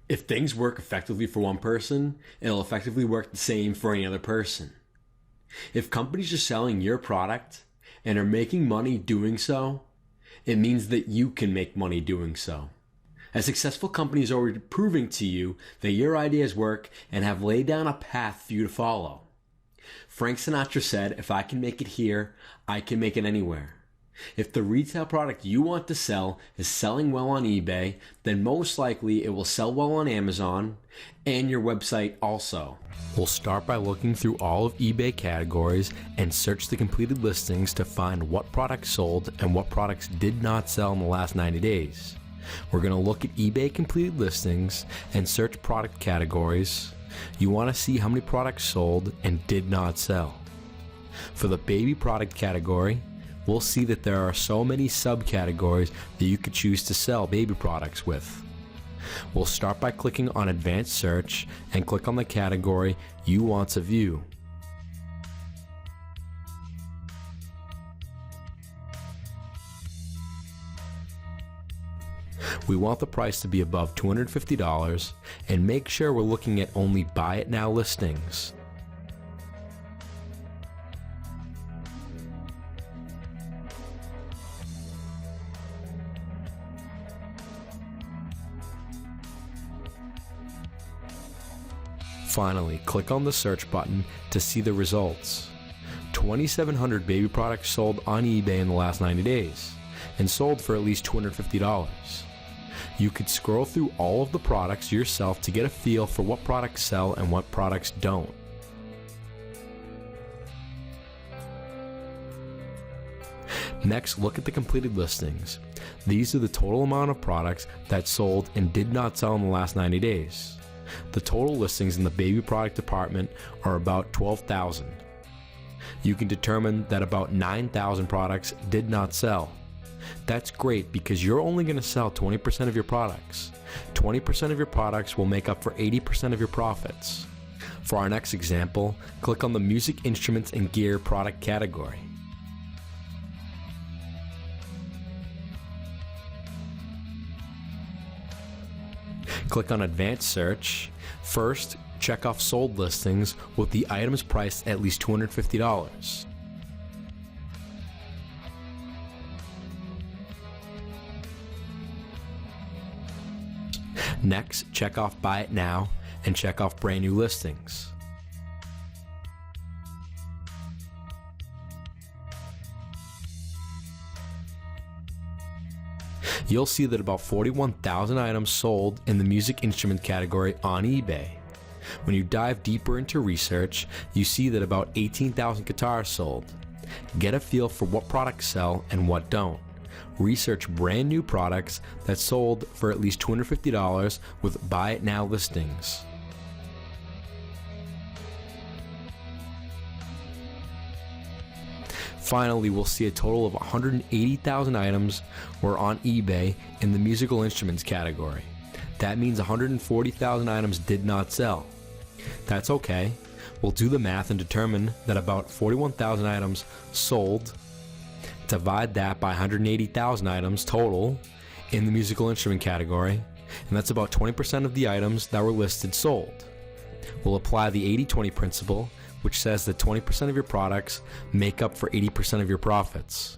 If things work effectively for one person, it'll effectively work the same for any other person. If companies are selling your product and are making money doing so, it means that you can make money doing so. A successful company is already proving to you that your ideas work and have laid down a path for you to follow. Frank Sinatra said, "If I can make it here, I can make it anywhere." If the retail product you want to sell is selling well on eBay, then most likely it will sell well on Amazon and your website also. We'll start by looking through all of eBay categories and search the completed listings to find what products sold and what products did not sell in the last 90 days. We're going to look at eBay completed listings and search product categories. You want to see how many products sold and did not sell. For the baby product category, we'll see that there are so many subcategories that you could choose to sell baby products with. We'll start by clicking on Advanced Search and click on the category you want to view. We want the price to be above $250 and make sure we're looking at only Buy It Now listings. Finally, click on the search button to see the results. 2,700 baby products sold on eBay in the last 90 days and sold for at least $250. You could scroll through all of the products yourself to get a feel for what products sell and what products don't. Next, look at the completed listings. These are the total amount of products that sold and did not sell in the last 90 days. The total listings in the baby product department are about 12,000. You can determine that about 9,000 products did not sell. That's great because you're only going to sell 20% of your products. 20% of your products will make up for 80% of your profits. For our next example, click on the music instruments and gear product category. Click on Advanced Search. First, check off sold listings with the items priced at least $250. Next, check off Buy It Now and check off Brand New listings. You'll see that about 41,000 items sold in the music instrument category on eBay. When you dive deeper into research, you see that about 18,000 guitars sold. Get a feel for what products sell and what don't. Research brand new products that sold for at least $250 with Buy It Now listings. Finally, we'll see a total of 180,000 items were on eBay in the musical instruments category. That means 140,000 items did not sell. That's okay. We'll do the math and determine that about 41,000 items sold. Divide that by 180,000 items total in the musical instrument category, and that's about 20% of the items that were listed sold. We'll apply the 80-20 principle, which says that 20% of your products make up for 80% of your profits.